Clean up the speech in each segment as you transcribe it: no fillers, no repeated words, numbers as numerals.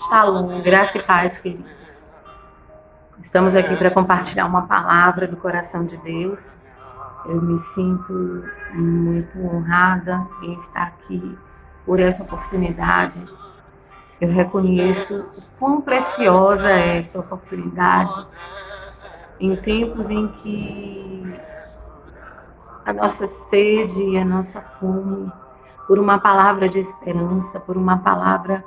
Shalom, graça e paz, queridos. Estamos aqui para compartilhar uma palavra do coração de Deus. Eu me sinto muito honrada em estar aqui por essa oportunidade. Eu reconheço o quão preciosa é essa oportunidade em tempos em que a nossa sede e a nossa fome por uma palavra de esperança, por uma palavra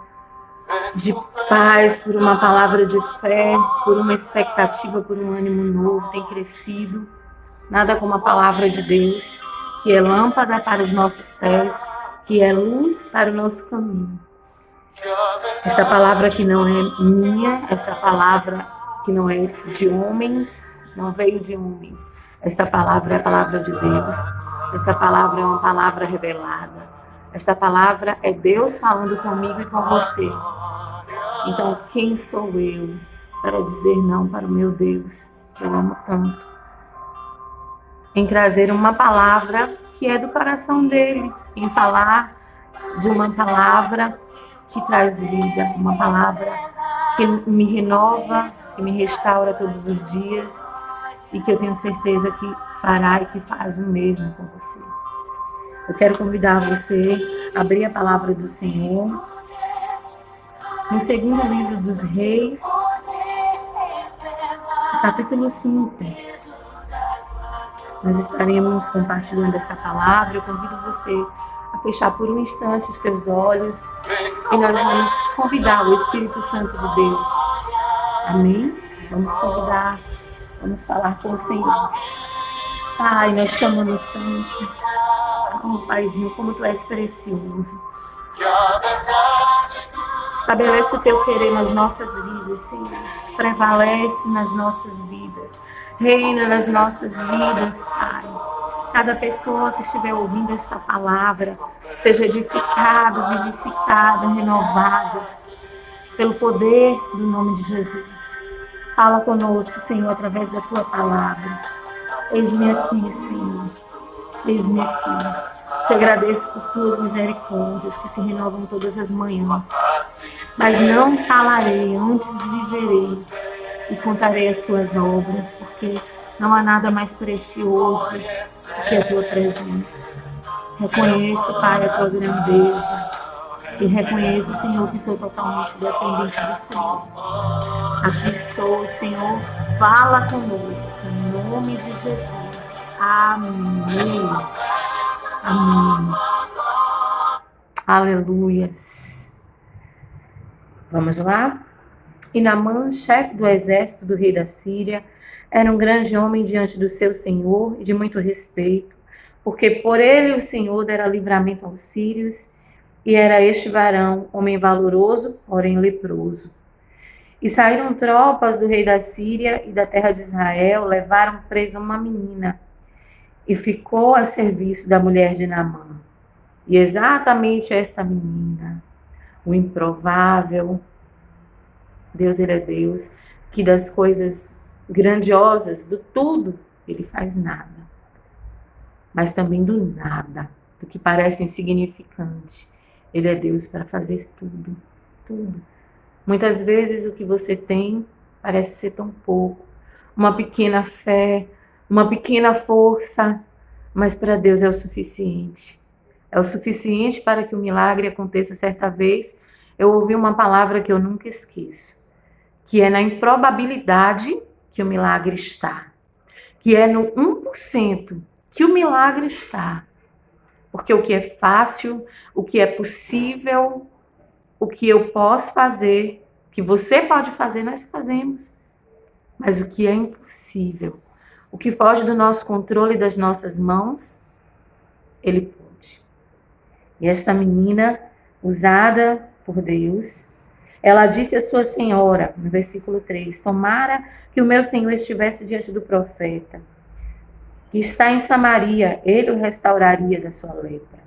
de paz, por uma palavra de fé, por uma expectativa, por um ânimo novo, tem crescido. Nada como a palavra de Deus, que é lâmpada para os nossos pés, que é luz para o nosso caminho. Esta palavra que não é minha, esta palavra que não é de homens, não veio de homens. Esta palavra é a palavra de Deus. Esta palavra é uma palavra revelada. Esta palavra é Deus falando comigo e com você. Então, quem sou eu para dizer não para o meu Deus, que eu amo tanto? Em trazer uma palavra que é do coração dele, em falar de uma palavra que traz vida, uma palavra que me renova, que me restaura todos os dias e que eu tenho certeza que fará e que faz o mesmo com você. Eu quero convidar você a abrir a palavra do Senhor no segundo livro dos Reis, capítulo 5. Nós estaremos compartilhando essa palavra. Eu convido você a fechar por um instante os teus olhos e nós vamos convidar o Espírito Santo de Deus. Amém? Vamos convidar, vamos falar com o Senhor. Pai, nós chamamos tanto. Oh, Paizinho, como Tu és precioso. Estabelece o Teu querer nas nossas vidas, Senhor. Prevalece nas nossas vidas. Reina nas nossas vidas, Pai. Cada pessoa que estiver ouvindo esta palavra seja edificada, vivificada, renovada pelo poder do nome de Jesus. Fala conosco, Senhor, através da Tua palavra. Eis-me aqui, Senhor. Eis-me aqui. Te agradeço por Tuas misericórdias que se renovam todas as manhãs. Mas não calarei, antes viverei e contarei as Tuas obras, porque não há nada mais precioso do que a Tua presença. Reconheço, Pai, a Tua grandeza e reconheço, Senhor, que sou totalmente dependente do Senhor. Aqui estou, Senhor, fala conosco, em nome de Jesus. Amém. Amém. Aleluias. Vamos lá? E Naamã, chefe do exército do rei da Síria, era um grande homem diante do seu senhor e de muito respeito, porque por ele o Senhor dera livramento aos sírios, e era este varão, homem valoroso, porém leproso. E saíram tropas do rei da Síria e da terra de Israel, levaram presa uma menina, e ficou a serviço da mulher de Naamã. E exatamente esta menina, o improvável, Deus, ele é Deus, que das coisas grandiosas, do tudo, ele faz nada. Mas também do nada, do que parece insignificante. Ele é Deus para fazer tudo, tudo. Muitas vezes o que você tem parece ser tão pouco. Uma pequena fé, uma pequena força, mas para Deus é o suficiente. É o suficiente para que o milagre aconteça. Certa vez, eu ouvi uma palavra que eu nunca esqueço, que é na improbabilidade que o milagre está, que é no 1% que o milagre está. Porque o que é fácil, o que é possível, o que eu posso fazer, o que você pode fazer, nós fazemos. Mas o que é impossível, o que foge do nosso controle e das nossas mãos, ele pode. E esta menina, usada por Deus, ela disse à sua senhora, no versículo 3, tomara que o meu senhor estivesse diante do profeta, que está em Samaria, ele o restauraria da sua lepra.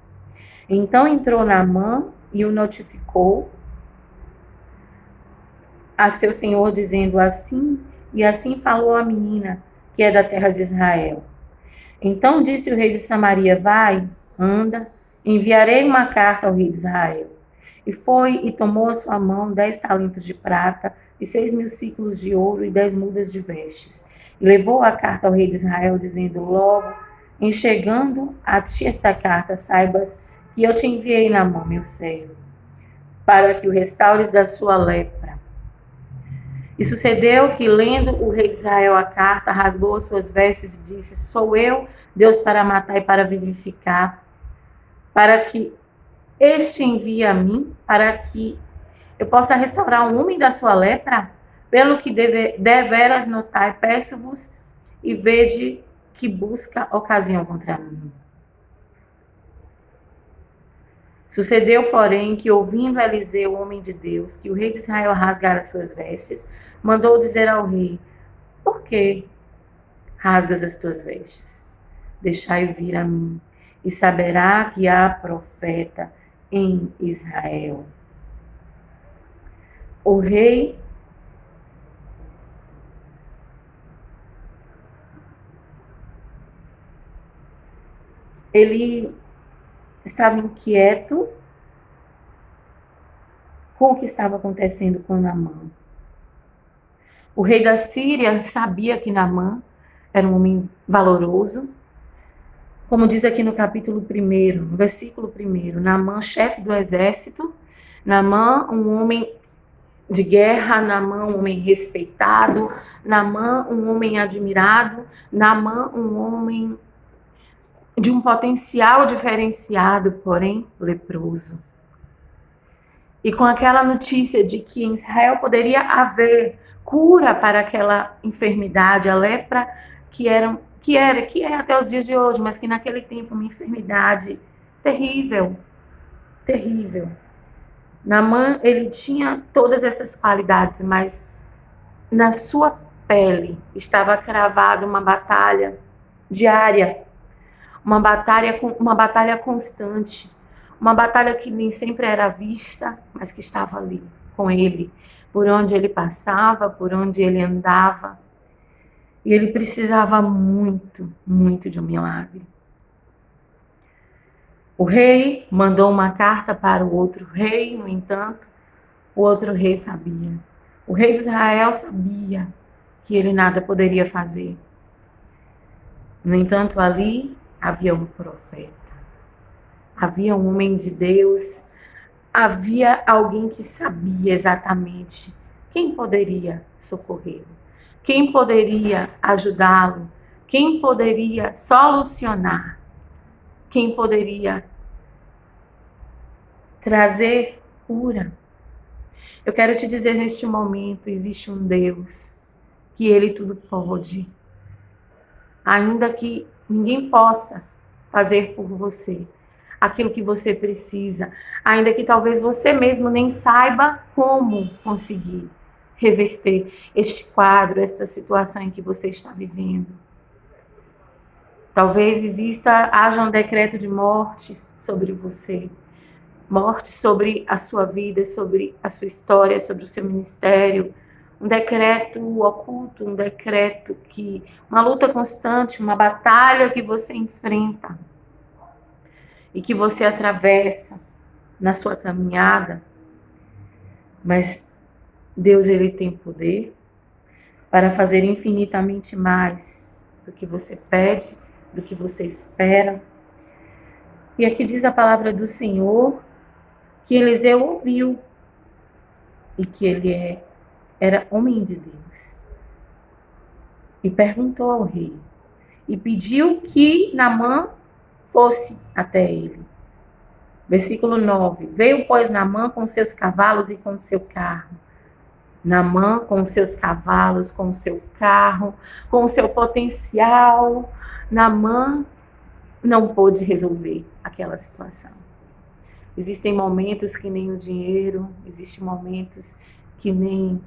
Então entrou Naamã e o notificou a seu senhor, dizendo assim, e assim falou a menina, que é da terra de Israel. Então disse o rei de Samaria, vai, anda, enviarei uma carta ao rei de Israel. E foi e tomou à sua mão 10 talentos de prata e 6.000 ciclos de ouro e 10 mudas de vestes. E levou a carta ao rei de Israel, dizendo: logo, em chegando a ti esta carta, saibas que eu te enviei na mão, meu servo, para que o restaures da sua lepra. E sucedeu que, lendo o rei de Israel a carta, rasgou as suas vestes e disse: sou eu, Deus, para matar e para vivificar, para que este envie a mim, para que eu possa restaurar um homem da sua lepra? Pelo que deveras notai, peço-vos e vede que busca ocasião contra mim. Sucedeu, porém, que, ouvindo Eliseu, o homem de Deus, que o rei de Israel rasgara suas vestes, mandou dizer ao rei: por que rasgas as tuas vestes? Deixai-o vir a mim, e saberá que há profeta em Israel. O rei ele estava inquieto com o que estava acontecendo com Naamã. O rei da Síria sabia que Naamã era um homem valoroso. Como diz aqui no capítulo 1, no versículo 1, Naamã, chefe do exército, Naamã, um homem de guerra, Naamã, um homem respeitado, Naamã, um homem admirado, Naamã, um homem de um potencial diferenciado, porém leproso. E com aquela notícia de que em Israel poderia haver cura para aquela enfermidade, a lepra, que é até os dias de hoje, mas que naquele tempo uma enfermidade terrível, terrível. Naamã, ele tinha todas essas qualidades, mas na sua pele estava cravada uma batalha diária, uma batalha constante, uma batalha que nem sempre era vista, mas que estava ali com ele, por onde ele passava, por onde ele andava. E ele precisava muito, muito de um milagre. O rei mandou uma carta para o outro rei, no entanto, o outro rei sabia. O rei de Israel sabia que ele nada poderia fazer. No entanto, ali havia um profeta, havia um homem de Deus, havia alguém que sabia exatamente quem poderia socorrê-lo, quem poderia ajudá-lo, quem poderia solucionar, quem poderia trazer cura. Eu quero te dizer neste momento, existe um Deus que Ele tudo pode. Ainda que ninguém possa fazer por você aquilo que você precisa, ainda que talvez você mesmo nem saiba como conseguir reverter este quadro, esta situação em que você está vivendo. Talvez haja um decreto de morte sobre você, morte sobre a sua vida, sobre a sua história, sobre o seu ministério, um decreto oculto, um decreto uma luta constante, uma batalha que você enfrenta e que você atravessa na sua caminhada. Mas Deus, Ele tem poder para fazer infinitamente mais do que você pede, do que você espera. E aqui diz a palavra do Senhor que Eliseu ouviu e que ele era homem de Deus. E perguntou ao rei e pediu que Naamã fosse até ele. Versículo 9. Veio, pois, Naamã com seus cavalos e com seu carro. Naamã com seus cavalos, com seu carro, com seu potencial. Naamã não pôde resolver aquela situação. Existem momentos que nem o dinheiro, existem momentos que nem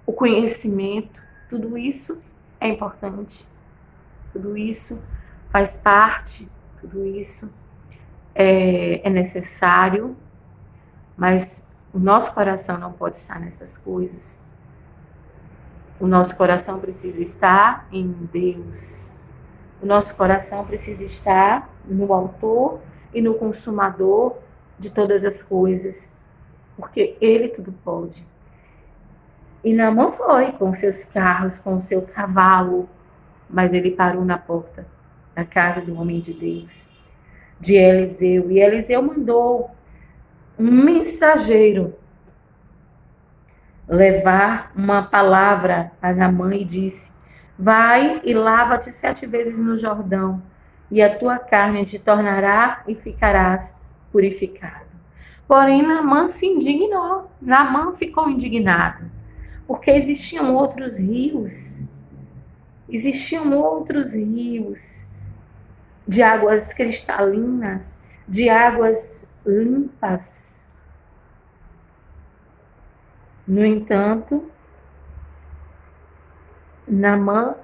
o conhecimento. Tudo isso é importante. Tudo isso faz parte. Tudo isso é necessário. Mas o nosso coração não pode estar nessas coisas. O nosso coração precisa estar em Deus. O nosso coração precisa estar no Autor e no Consumador de todas as coisas, porque Ele tudo pode. E Naamã foi com seus carros, com o seu cavalo, mas ele parou na porta da casa do homem de Deus, de Eliseu. E Eliseu mandou um mensageiro levar uma palavra a Naamã e disse: vai e lava-te 7 vezes no Jordão, e a tua carne te tornará e ficarás purificado. Porém, Naamã se indignou. Naamã ficou indignado, porque existiam outros rios de águas cristalinas, de águas limpas. No entanto, Naamã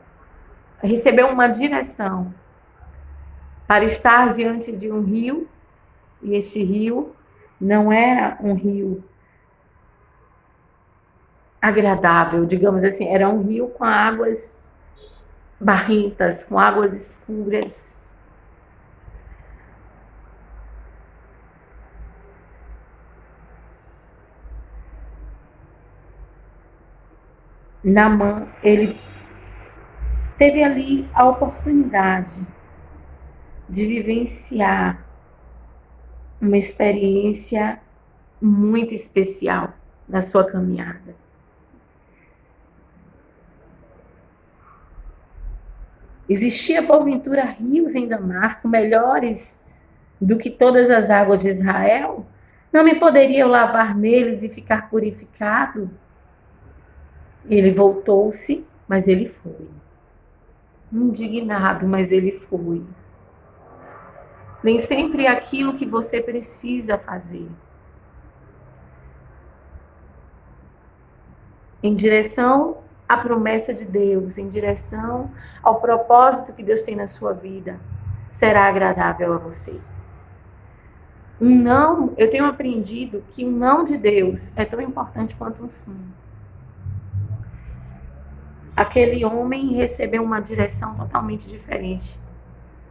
recebeu uma direção para estar diante de um rio, e este rio não era um rio agradável, digamos assim, era um rio com águas barrentas, com águas escuras. Naamã, ele teve ali a oportunidade de vivenciar uma experiência muito especial na sua caminhada. Existia, porventura, rios em Damasco melhores do que todas as águas de Israel? Não me poderia eu lavar neles e ficar purificado? Ele voltou-se, mas ele foi. Indignado, mas ele foi. Nem sempre é aquilo que você precisa fazer. Em direção à promessa de Deus, em direção ao propósito que Deus tem na sua vida, será agradável a você. Um não, eu tenho aprendido que um não de Deus é tão importante quanto um sim. Aquele homem recebeu uma direção totalmente diferente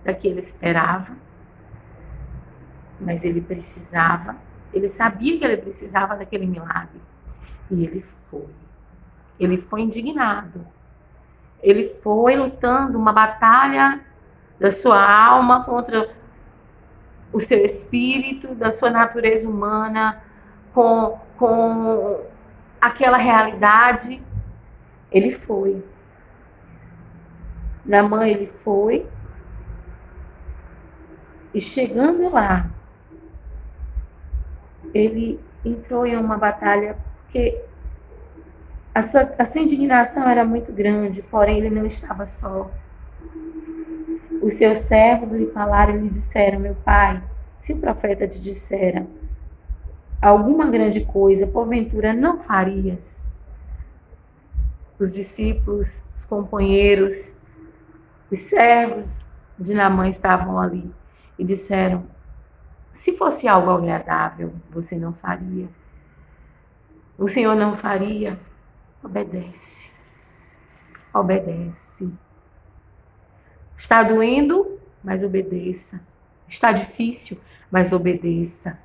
da que ele esperava, mas ele precisava, ele sabia que ele precisava daquele milagre, e ele foi. Ele foi indignado. Ele foi lutando uma batalha da sua alma contra o seu espírito, da sua natureza humana, com aquela realidade. Ele foi. Naamã, ele foi. E chegando lá, ele entrou em uma batalha porque a sua indignação era muito grande, porém ele não estava só. Os seus servos lhe falaram e lhe disseram: meu pai, se o profeta te dissera alguma grande coisa, porventura não farias? Os discípulos, os companheiros, os servos de Naamã estavam ali e disseram: se fosse algo agradável, você não faria. O Senhor não faria. Obedece. Obedece. Está doendo, mas obedeça. Está difícil, mas obedeça.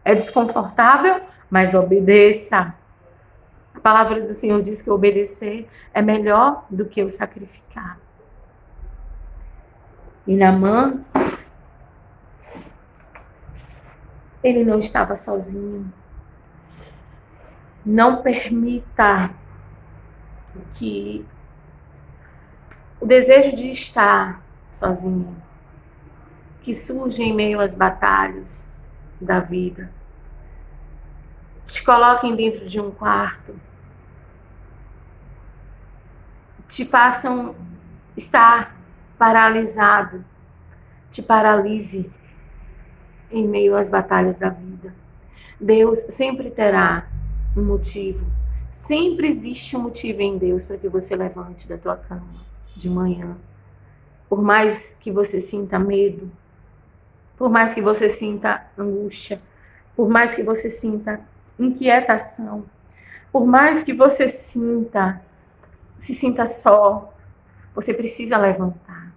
É desconfortável, mas obedeça. A palavra do Senhor diz que obedecer é melhor do que o sacrificar. E Naamã, ele não estava sozinho. Não permita que o desejo de estar sozinho, que surge em meio às batalhas da vida, te coloquem dentro de um quarto, te façam estar paralisado, te paralise em meio às batalhas da vida. Deus sempre terá um motivo. Sempre existe um motivo em Deus para que você levante da tua cama de manhã. Por mais que você sinta medo, por mais que você sinta angústia, por mais que você sinta inquietação, por mais que você se sinta só, você precisa levantar.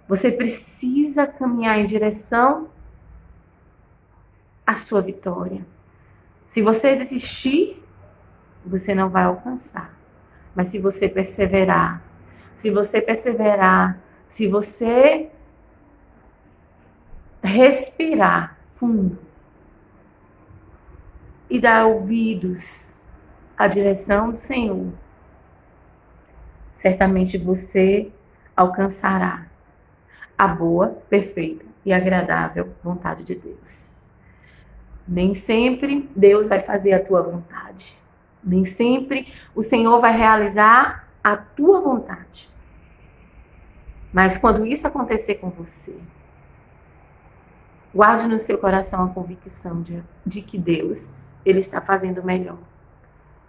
Você precisa caminhar em direção a sua vitória. Se você desistir, você não vai alcançar. Mas se você perseverar, se você respirar fundo e dar ouvidos à direção do Senhor, certamente você alcançará a boa, perfeita e agradável vontade de Deus. Nem sempre Deus vai fazer a tua vontade. Nem sempre o Senhor vai realizar a tua vontade. Mas quando isso acontecer com você, guarde no seu coração a convicção de que Deus, Ele está fazendo o melhor.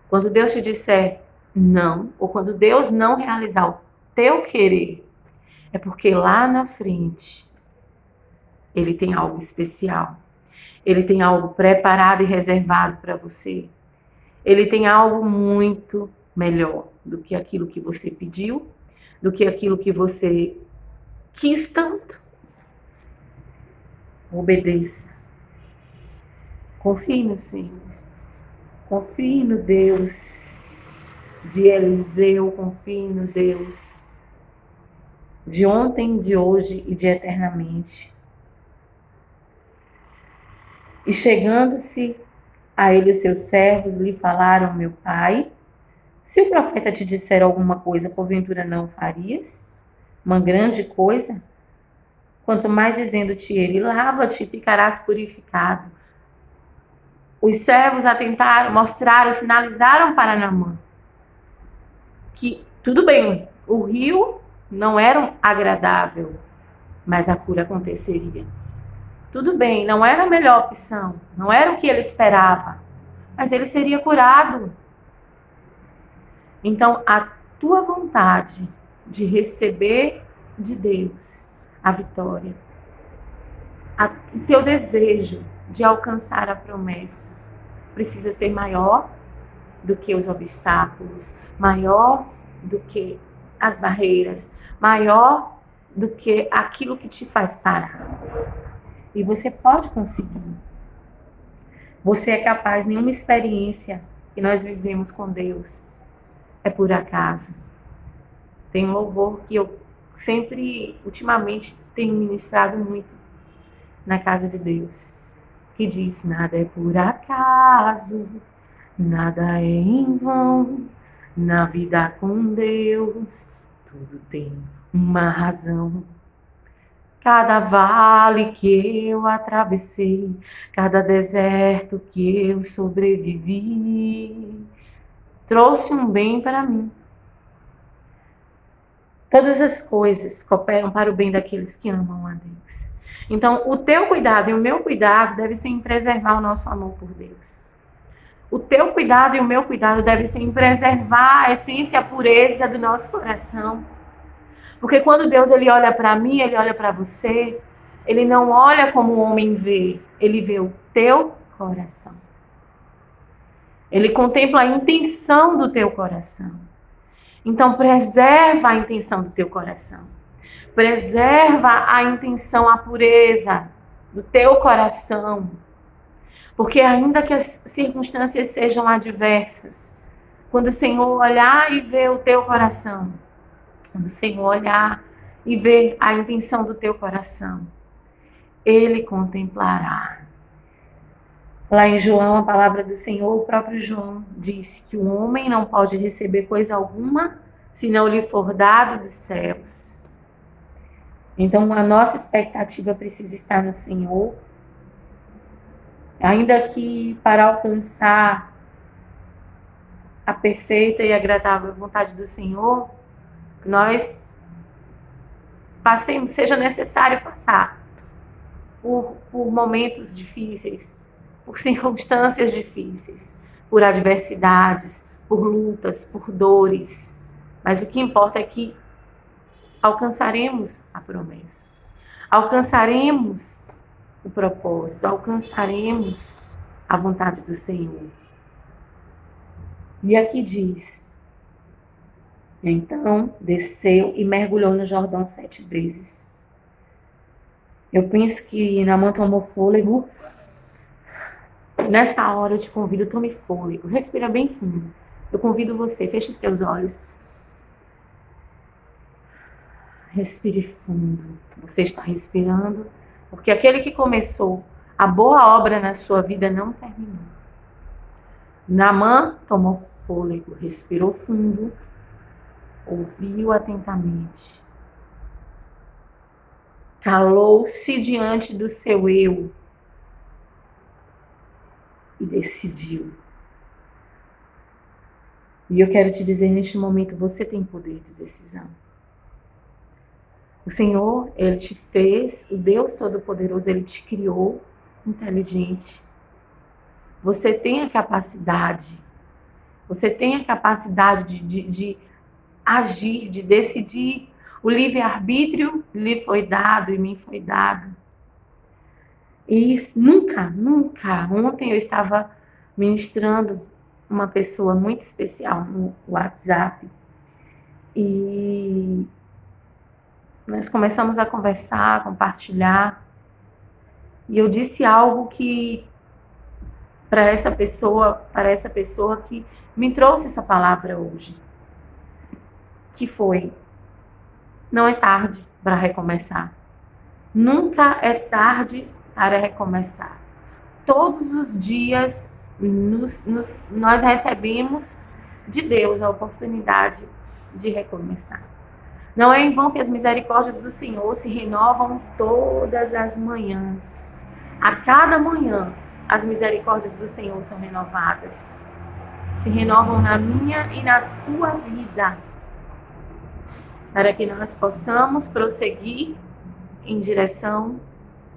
Quando Deus te disser não, ou quando Deus não realizar o teu querer, é porque lá na frente Ele tem algo especial. Ele tem algo preparado e reservado para você. Ele tem algo muito melhor do que aquilo que você pediu, do que aquilo que você quis tanto. Obedeça. Confie no Senhor. Confie no Deus de Eliseu. Confie no Deus de ontem, de hoje e de eternamente. E chegando-se a ele, os seus servos lhe falaram: meu pai, se o profeta te disser alguma coisa, porventura não farias? Uma grande coisa? Quanto mais dizendo-te ele: lava-te e ficarás purificado. Os servos atentaram, mostraram, sinalizaram para Naamã que, tudo bem, o rio não era agradável, mas a cura aconteceria. Tudo bem, não era a melhor opção, não era o que ele esperava, mas ele seria curado. Então, a tua vontade de receber de Deus a vitória, o teu desejo de alcançar a promessa precisa ser maior do que os obstáculos, maior do que as barreiras, maior do que aquilo que te faz parar. E você pode conseguir. Você é capaz, nenhuma experiência que nós vivemos com Deus é por acaso. Tem um louvor que eu sempre, ultimamente, tenho ministrado muito na casa de Deus, que diz: nada é por acaso, nada é em vão, na vida com Deus, tudo tem uma razão. Cada vale que eu atravessei, cada deserto que eu sobrevivi, trouxe um bem para mim. Todas as coisas cooperam para o bem daqueles que amam a Deus. Então, o teu cuidado e o meu cuidado deve ser em preservar o nosso amor por Deus. O teu cuidado e o meu cuidado deve ser em preservar a essência e a pureza do nosso coração. Porque quando Deus ele olha para mim, ele olha para você, ele não olha como o homem vê, ele vê o teu coração. Ele contempla a intenção do teu coração. Então, preserva a intenção do teu coração. Preserva a intenção, a pureza do teu coração. Porque ainda que as circunstâncias sejam adversas, quando o Senhor olhar e ver o teu coração, quando o Senhor olhar e ver a intenção do teu coração, Ele contemplará. Lá em João, a palavra do Senhor, o próprio João disse que o homem não pode receber coisa alguma se não lhe for dado dos céus. Então, a nossa expectativa precisa estar no Senhor. Ainda que para alcançar a perfeita e agradável vontade do Senhor, nós passemos, seja necessário passar por momentos difíceis, por circunstâncias difíceis, por adversidades, por lutas, por dores. Mas o que importa é que alcançaremos a promessa, alcançaremos o propósito, alcançaremos a vontade do Senhor. E aqui diz: então desceu e mergulhou no Jordão 7 vezes. Eu penso que Naamã tomou fôlego Nessa hora eu te convido, tome fôlego, respira bem fundo. Eu convido você, feche os teus olhos. Respire fundo. Você está respirando, porque aquele que começou a boa obra na sua vida não terminou. Naamã tomou fôlego, respirou fundo, ouviu atentamente. Calou-se diante do seu eu e decidiu. E eu quero te dizer, neste momento, você tem poder de decisão. O Senhor, Ele te fez, o Deus Todo-Poderoso, Ele te criou inteligente. Você tem a capacidade de agir, de decidir. O livre-arbítrio lhe foi dado e me foi dado. E nunca, ontem eu estava ministrando uma pessoa muito especial no WhatsApp e nós começamos a conversar, a compartilhar, e eu disse algo que para essa pessoa que me trouxe essa palavra hoje, que foi: não é tarde para recomeçar. Nunca é tarde para recomeçar. Todos os dias nós recebemos de Deus a oportunidade de recomeçar. Não é em vão que as misericórdias do Senhor se renovam todas as manhãs. A cada manhã, as misericórdias do Senhor são renovadas. Se renovam na minha e na tua vida, para que nós possamos prosseguir em direção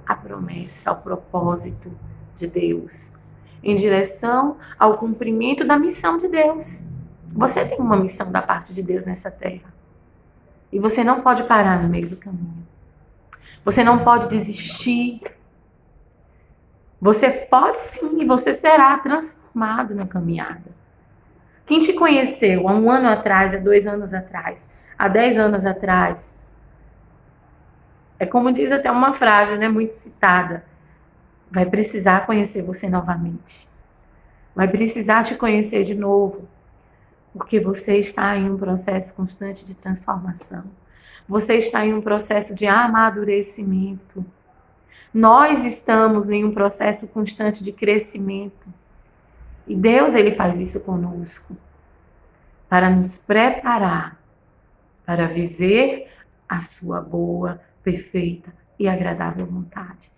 à promessa, ao propósito de Deus, em direção ao cumprimento da missão de Deus. Você tem uma missão da parte de Deus nessa terra. E você não pode parar no meio do caminho. Você não pode desistir. Você pode sim, e você será transformado na caminhada. Quem te conheceu há 1 ano atrás, há 2 anos atrás, há 10 anos atrás, é como diz até uma frase, né, muito citada, vai precisar conhecer você novamente. Vai precisar te conhecer de novo. Porque você está em um processo constante de transformação. Você está em um processo de amadurecimento. Nós estamos em um processo constante de crescimento. E Deus, Ele faz isso conosco. Para nos preparar para viver a sua boa, perfeita e agradável vontade.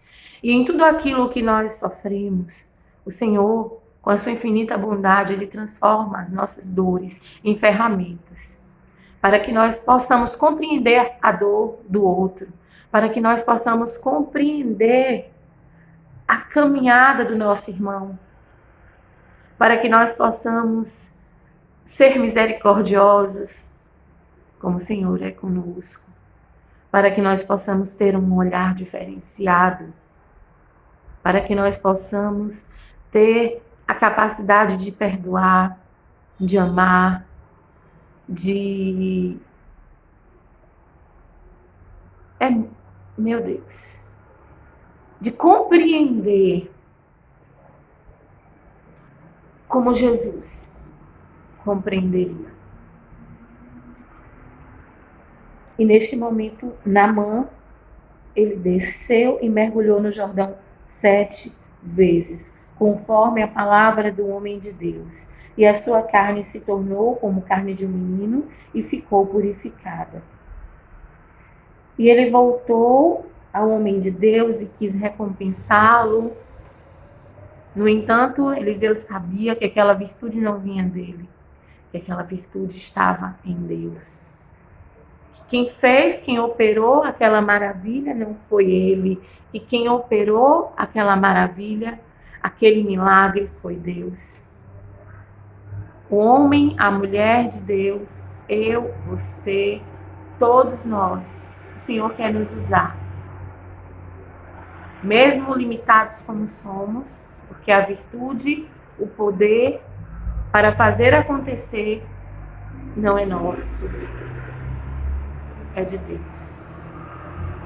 E em tudo aquilo que nós sofremos, o Senhor, com a sua infinita bondade, Ele transforma as nossas dores em ferramentas, para que nós possamos compreender a dor do outro, para que nós possamos compreender a caminhada do nosso irmão, para que nós possamos ser misericordiosos, como o Senhor é conosco, para que nós possamos ter um olhar diferenciado, para que nós possamos ter a capacidade de perdoar, de amar, meu Deus, de compreender como Jesus compreenderia. E neste momento, Naamã, ele desceu e mergulhou no Jordão 7 vezes, conforme a palavra do homem de Deus. E a sua carne se tornou como carne de um menino e ficou purificada. E ele voltou ao homem de Deus e quis recompensá-lo. No entanto, Eliseu sabia que aquela virtude não vinha dele, que aquela virtude estava em Deus. Quem fez, quem operou aquela maravilha não foi ele. E quem operou aquela maravilha, aquele milagre foi Deus. O homem, a mulher de Deus, eu, você, todos nós, o Senhor quer nos usar. Mesmo limitados como somos, porque a virtude, o poder para fazer acontecer não é nosso. É de Deus.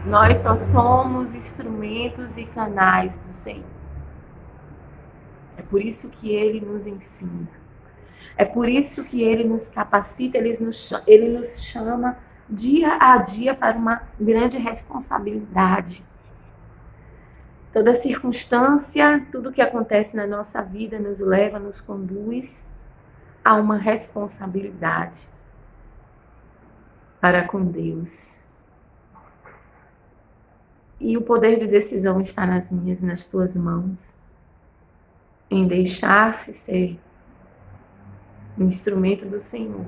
Nós só somos instrumentos e canais do Senhor. É por isso que Ele nos ensina. É por isso que Ele nos capacita, Ele nos chama dia a dia para uma grande responsabilidade. Toda circunstância, tudo que acontece na nossa vida nos leva, nos conduz a uma responsabilidade para com Deus. E o poder de decisão está nas minhas e nas tuas mãos, em deixar-se ser um instrumento do Senhor,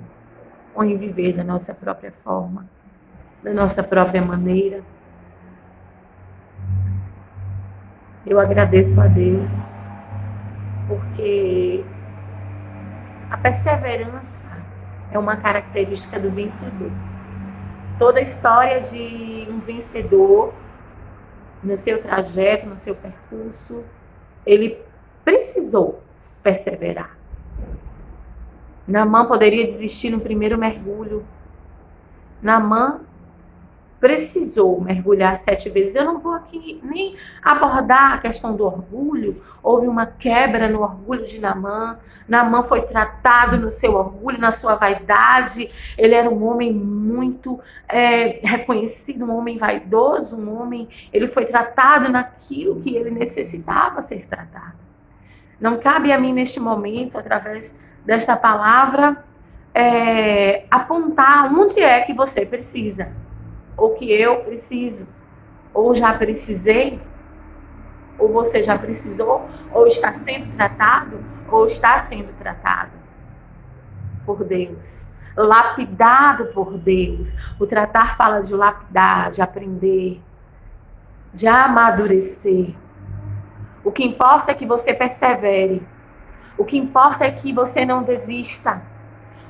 ou em viver da nossa própria forma, da nossa própria maneira. Eu agradeço a Deus, porque a perseverança é uma característica do vencedor. Toda a história de um vencedor, no seu trajeto, no seu percurso, ele precisou perseverar. Naamã poderia desistir no primeiro mergulho. Naamã precisou mergulhar 7 vezes. Eu não vou aqui nem abordar a questão do orgulho. Houve uma quebra no orgulho de Naamã. Naamã foi tratado no seu orgulho, na sua vaidade. Ele era um homem muito reconhecido, um homem vaidoso, ele foi tratado naquilo que ele necessitava ser tratado. Não cabe a mim neste momento, através desta palavra, apontar onde é que você precisa, ou que eu preciso, ou já precisei, ou você já precisou, ou está sendo tratado, ou está sendo tratado por Deus, lapidado por Deus. O tratar fala de lapidar, de aprender, de amadurecer. O que importa é que você persevere. O que importa é que você não desista.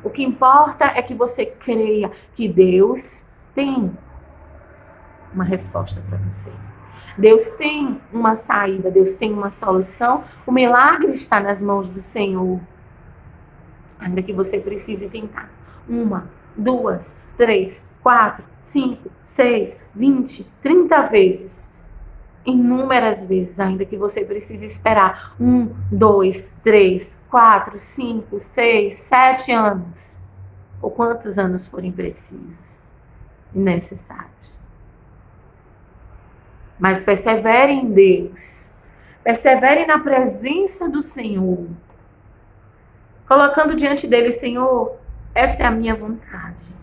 O que importa é que você creia que Deus tem uma resposta para você. Deus tem uma saída, Deus tem uma solução. O milagre está nas mãos do Senhor. Ainda que você precise tentar 1, 2, 3, 4, 5, 6, 20, 30 vezes. Inúmeras vezes, ainda que você precise esperar 1, 2, 3, 4, 5, 6, 7 anos, ou quantos anos forem precisos e necessários. Mas persevere em Deus, persevere na presença do Senhor, colocando diante dele: Senhor, esta é a minha vontade,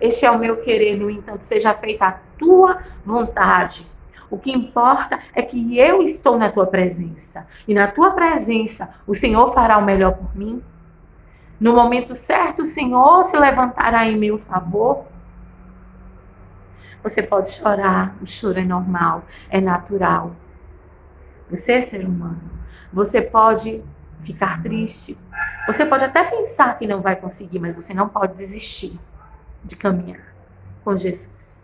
este é o meu querer, no entanto, seja feita a tua vontade. O que importa é que eu estou na tua presença. E na tua presença, o Senhor fará o melhor por mim. No momento certo, o Senhor se levantará em meu favor. Você pode chorar. O choro é normal, é natural. Você é ser humano. Você pode ficar triste. Você pode até pensar que não vai conseguir, mas você não pode desistir de caminhar com Jesus.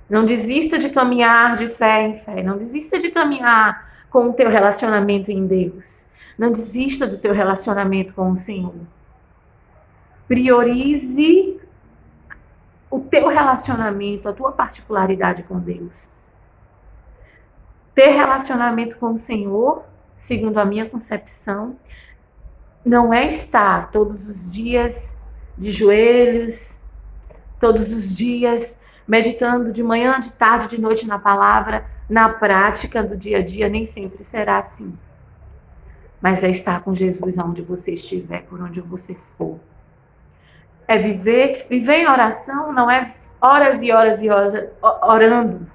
Não desista de caminhar de fé em fé. Não desista de caminhar com o teu relacionamento em Deus. Não desista do teu relacionamento com o Senhor. Priorize o teu relacionamento, a tua particularidade com Deus. Ter relacionamento com o Senhor, segundo a minha concepção, não é estar todos os dias de joelhos, todos os dias meditando de manhã, de tarde, de noite na palavra. Na prática do dia a dia nem sempre será assim. Mas é estar com Jesus aonde você estiver, por onde você for. É viver em oração, não é horas e horas e horas orando.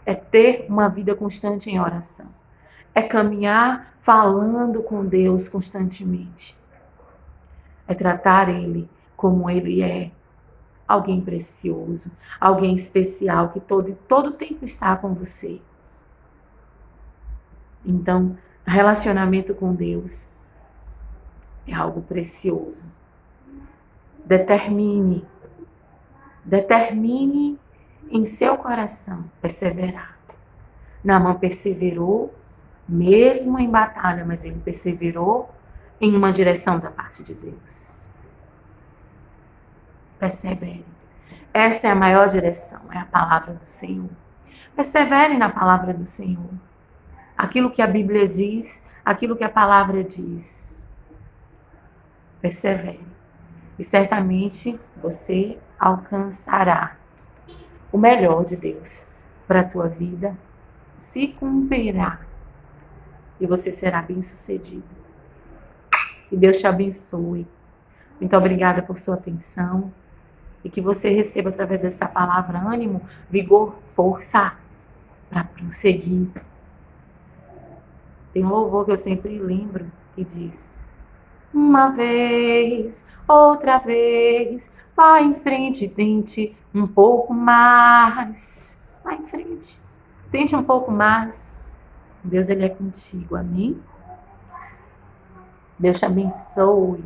É ter uma vida constante em oração. É caminhar falando com Deus constantemente. É tratar Ele como Ele é. Alguém precioso, alguém especial, que todo tempo está com você. Então, relacionamento com Deus é algo precioso. Determine em seu coração perseverar. Naamã perseverou, mesmo em batalha, mas ele perseverou em uma direção da parte de Deus. Persevere. Essa é a maior direção, é a palavra do Senhor. Persevere na palavra do Senhor. Aquilo que a Bíblia diz, aquilo que a palavra diz. Persevere. E certamente você alcançará o melhor de Deus para a tua vida. Se cumprirá. E você será bem-sucedido. Que Deus te abençoe. Muito obrigada por sua atenção. E que você receba através dessa palavra ânimo, vigor, força para prosseguir. Tem um louvor que eu sempre lembro que diz: uma vez, outra vez, vai em frente, tente um pouco mais. Vai em frente, tente um pouco mais. Deus, Ele é contigo, amém? Deus te abençoe.